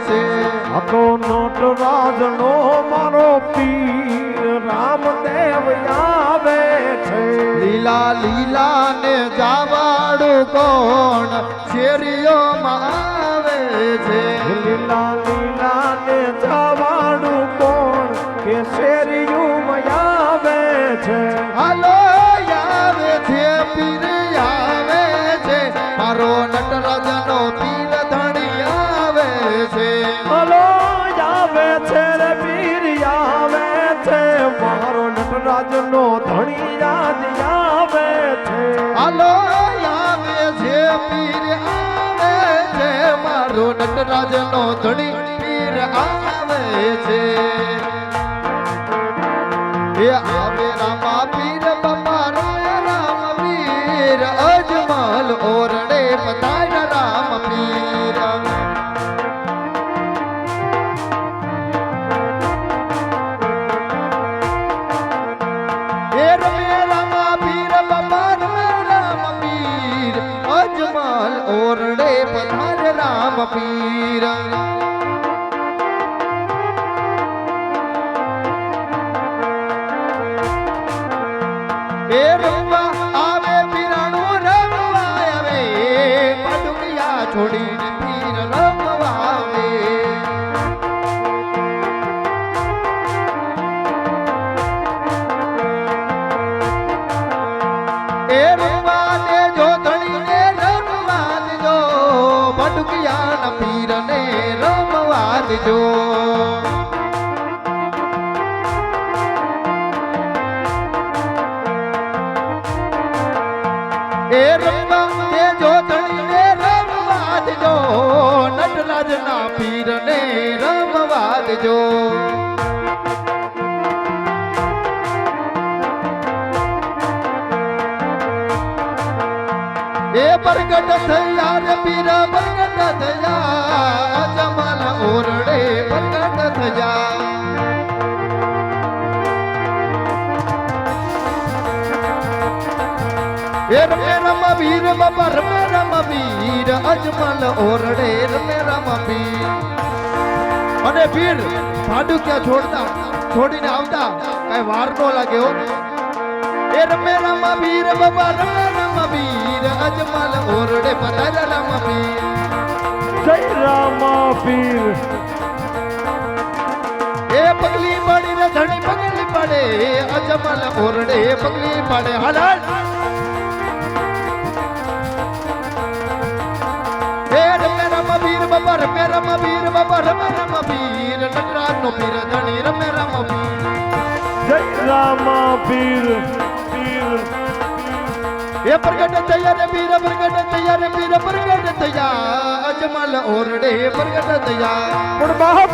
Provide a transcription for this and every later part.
છે. આ તો નટરાજનો મારો પીર રામદેવ આવે છે. લીલા લીલા ને જાવાડું કોણ શેરીઓમાં આવે છે. લીલા લીલા ને જવાડું કોણ કે શેરીયું આવે છે. હાલો આવે છે પીર આવે છે મારો નટરાજનો પીર ધણી આવે છે. હલો આવે છે રે પીર આવે છે મારો નટરાજનો ધણી યાદ આવે છે. હાલો આવે છે પીર આવે છે મારો નટરાજનો ધણી પીર આવે છે. એ આવે રામા પીર બાપા રામ પીર અજમલ ઓરડે પધાર રામ પીર. એ રમે રામા પીર બાપા રામ પીર અજમલ ઓરડે પધાર રામ પીર. એ રમવા આવે પીરાણું રમવા આવે પાડુકિયા છોડીને પીર રમવા આવે. એ રમવા દેજો ધણીને રમવા દેજો પાડુકિયાના પીરને રમવા દેજો. એ રમવા દેજો ધણીને રમવા દેજો નટરાજના પીરને રમવા દેજો. એ પ્રગટ થયા રે પીર પ્રગટ થયા જમાલ ઓરડે પ્રગટ થયા. એ રમે રમ વીર બાબા રમે રમ વીર અજમલ ઓરડે રમે રમ વીર. અને પીર ભાડું ક્યાં છોડતા છોડીને આવતા કઈ વાર નો લાગે હો. એ રમે રમ વીર બાબા રમે રમ વીર અજમલ ઓરડે પધાર રમ વીર. જય રામા પીર. એ પગલી પાડી રે ધણી પગલી પાડે અજમલ ઓરડે પગલી પાડે. હાલ વીર બાબા રમે રમ વીર બાબા રમે રમ વીર નટરાજનો પીર ધણી રમે રમ વીર. જય રામા પીર પીર. એ પ્રગટ થયા રે પીર પ્રગટ થયા રે પીર પ્રગટ થયા અજમલ ઓરડે પ્રગટ થયા. પણ બાપ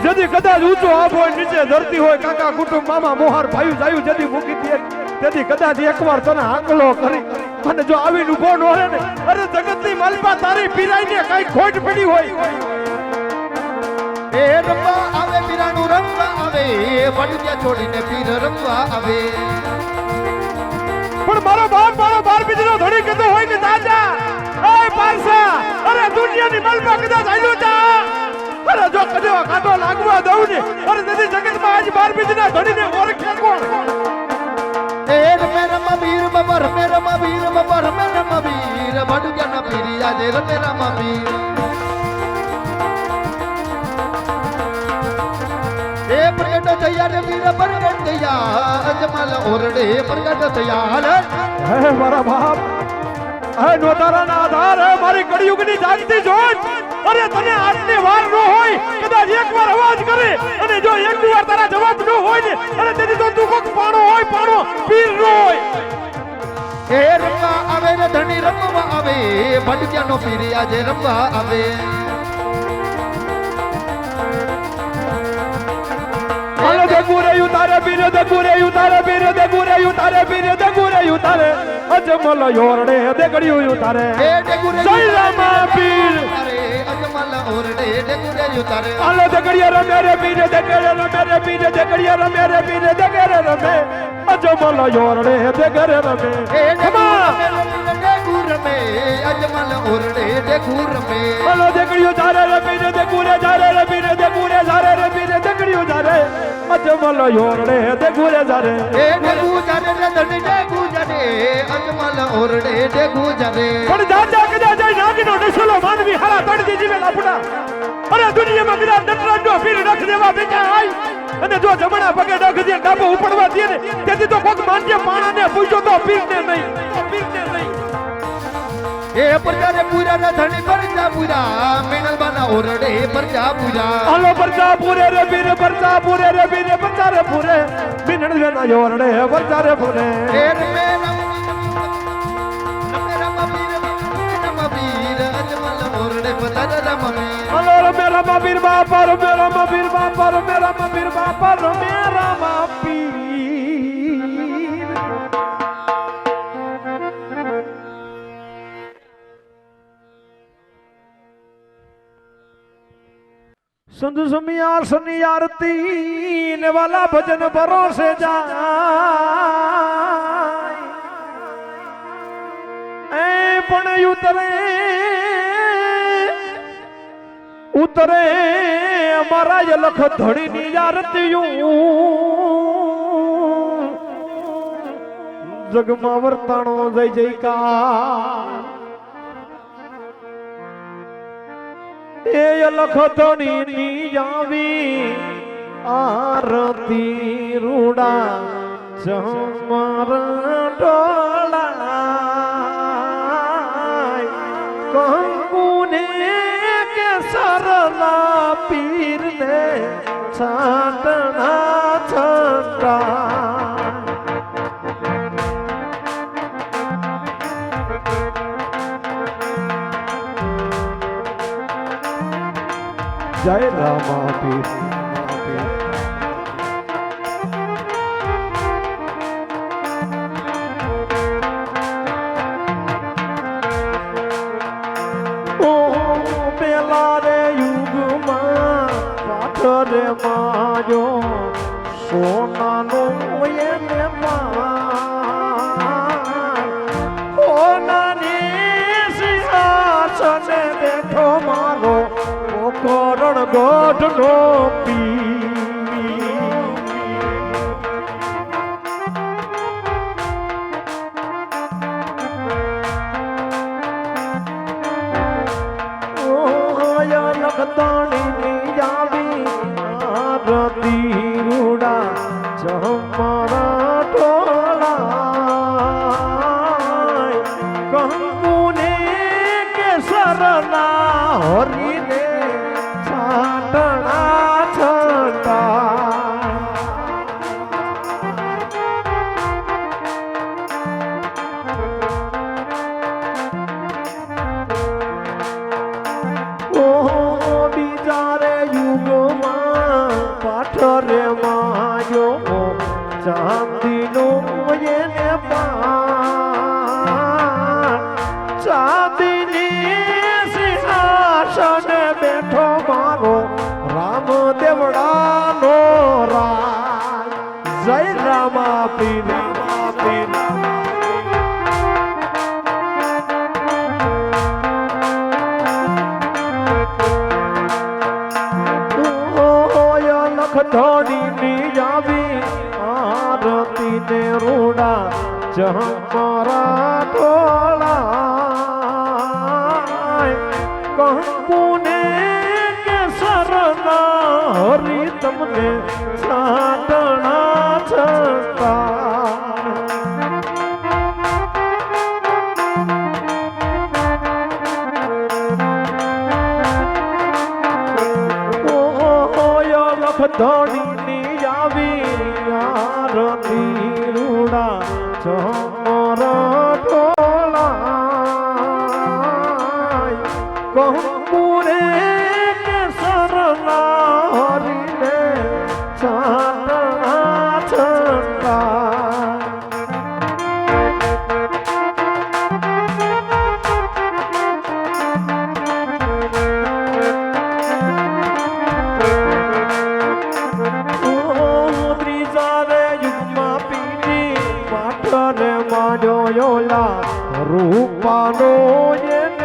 જદી કદાચ ઊંચો આપ હોય નીચે ધરતી હોય કાકા કુટુંબ મામા મોહાર ભાઈ જાયું જદી મૂકી દે તેથી કદાચ એકવાર તને આંકલો કરી અને જો આવીને ઉભો ન રહે ને અરે જગતની માલપા તારી પીરાઈને કઈ ખોટ પડી હોય. એ રમવા આવે પીરાનું રમવા આવે વડુડિયા છોડીને પીર રમવા આવે. પણ મારો બાર બીજનો ધણી કદો હોય ને દાદા એ પારસા અરે દુનિયાની માલપા કદાચ આલ્યો જા અરે જો કદો કાટો લાગવા દઉં ને અરે તેથી જગતમાં આજ બાર બીજના ધણીને ઓળખે કોણ. એ રમે રમ વીર બાબા રમે રમ વીર બાબા રમે રમ વીર વડુડિયાના પીરી આજે રમે રમ વીર. એ પ્રગટ થયા રે પીર પ્રગટ થયા અજમલ ઓરડે પ્રગટ થયા. હે મારા બાપ હે નોતારાના આધાર હે મારી કળિયુગની જાગતી જોત અરે તને આટલી વાર ન હોય કદાચ એકવાર અવાજ કરે અને જો એક વાર તારા જવાબ ન હોય ને અરે તેથી તો તું કોક પાણો હોય પાણો પીર ન હોય. એ રમવા આવે રે ધણી રમવા આવે ભટક્યાનો પીરી આજે રમવા આવે. હાલો દગુરે ઉતારે પીર દગુરે ઉતારે પીર દગુરે ઉતારે પીર દગુરે ઉતારે અજમલ યોરડે દેગડ્યું ઉતારે. એ ડેગુરે જય રામા પીર. અજમલ ઓરડે ડેગુરે ઉતારે. હાલો દગડિયા રમે રે પીર દગડે રમે રે પીર દગડિયા રમે રે પીર દગડે રમે અજમલ યોરડે દેગડે રમે. એ ડેગુ રમે અજમલ ઓરડે દેખું રમે બોલો દેકડીઓ જારે રે પીરે દેકુરે જારે રે પીરે દેકુરે જારે રે પીરે દેકડીઓ જારે અજમલ ઓરડે દેકુરે જારે એ દેખું જારે રે ધણી દેખું જારે અજમલ ઓરડે દેખું જારે પણ જાજા કદા જાય નાગીનો નશલો માનવી હારા તડતી જીવે લાપડા અરે દુનિયામાં કદા નટરાજનો પીર રખ દેવા બેઠા આય અને જો જમણા પગે ડગ દે ડાબો ઉપડવા દે ને તેથી તો કોક માંડ્ય પાણાને પૂછ્યો તો પીરને નહીં એ પરજારે પૂરા રે ધણી પરજા પૂરા મિનલબાના ઓરડે પરજા પૂરા હાલો પરજા પૂરે રે પીર પરજા પૂરે રે પીર પરજા રે પૂરે બિનણ વેના ઓરડે પરજા રે પૂરે એ રમે પીર અજમલ ઓરડે પરજા રમે હાલો મેરા મબીર બાપા રો મેરા મબીર બાપા રો મેરા મબીર બાપા રો મેરા મબીર संत समियार सनी आरती ने वाला भजन भरोसे जाए ए पण उतरे हमारा ये लख धड़ी नी आरती जगमा वर्ताणो जय जयकार ए लखतनी नी जावी आरती रूडा चमर डोला कंकुने के सरला पीर ने छाटना छटा जय रामा पीर ओ बेला रे युग मां पाथर मायो सोना नो ये सिंहासन बैठो मारो करण गोठ नो पी लखतानी जावी आरती रूडा चमरा टोला कंकुने के सरना हरी ने छाटना छटा पाठरे मायो चांदी नो ये ने चांदी नी सिंहासन बैठो मारो राम देवड़ा नो राज जय रामा पीर धोनी नी जावी आरती ने रूडा चमरा टोला कंकुने के सरना हरी तमने छाटना छटा धोनी नी जावी आरती रूडा चमरा टोला कंकुने के सरना हरी ने छाटना छटा रूपानो ये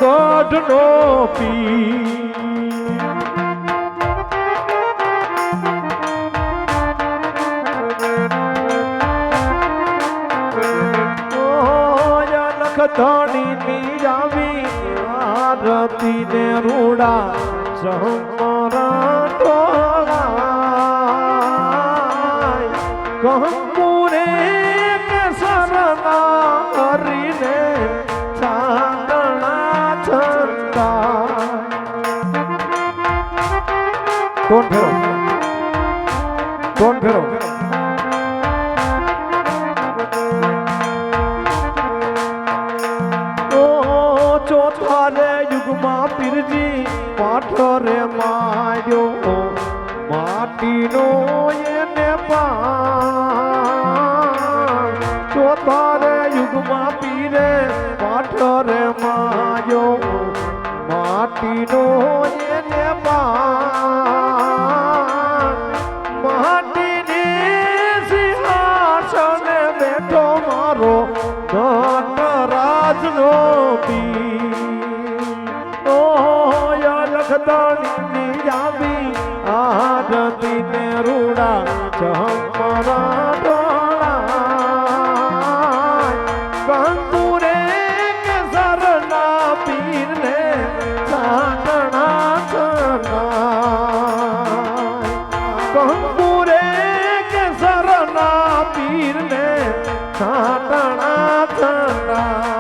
ગઢનો પી ધણી ની આવી આરતી ને રૂડા ચમરા ટોળાય કહુરે કે શરણા હરીને ચાંદણા છંદા ટોન ફેરો ચોથારે યુગમાં પીરજી પાઠ રે માર્યો માટીનો એને પાન ચોથારે યુગમાં પીરે પાઠ રે માર્યો માટીનો એને પાન માટીની સિંહાસને બેઠો મારો નટરાજનો લખદાણી આવી આરતી ને રૂડા ચમરા ટોળાય કંકુરે કે શરણા પીર ને ચાંદણા છંદાય કંકુરે કે શરણા પીર ને ચાંદણા છંદાય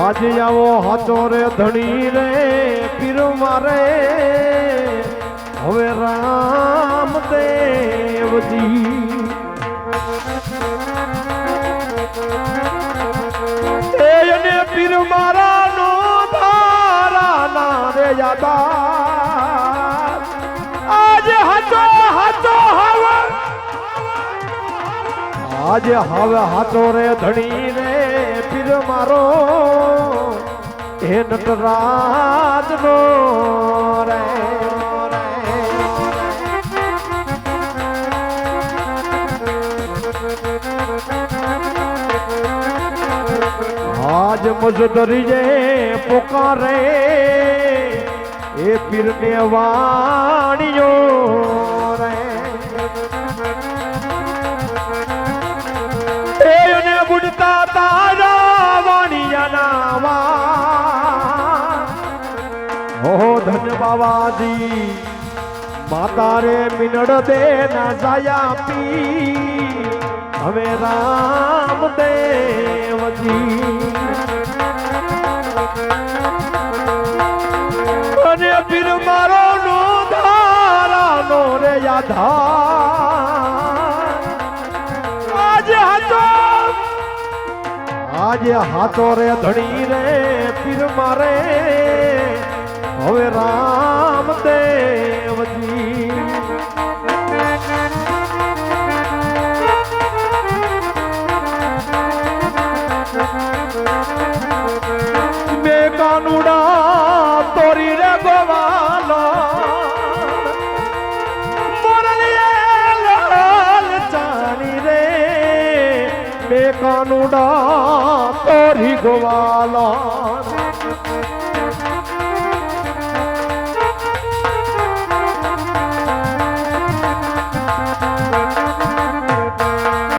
આજે આવો હાચો રે ધણી રે પીર મારે હવે રામદેવજી એને પીર મારા નો ધારા ના રે યાદા આજે હાચો હાચો હવે આજે હવે હાચો રે ધણી રે પીર મારો હે નટરાજ નો રે આજ મજદરી જે પોકારે એ પીર ને વાણીઓ રે એને બુડતા તારા વાણિયાના વા હો ધન બાવાજી માતા રે મિનડ દે ના જાયા પી હવે રામદેવજી અને પીર મારો નો ધારા નો રે યાધા આજે હાથો રે ધણી રે પીર મારે હવે રામદેવજી બે કાનુડા તોરી રે ગોવાલા મોરલીએ લાલ ચાની રે બે કાનુડા તોરી ગોવાલા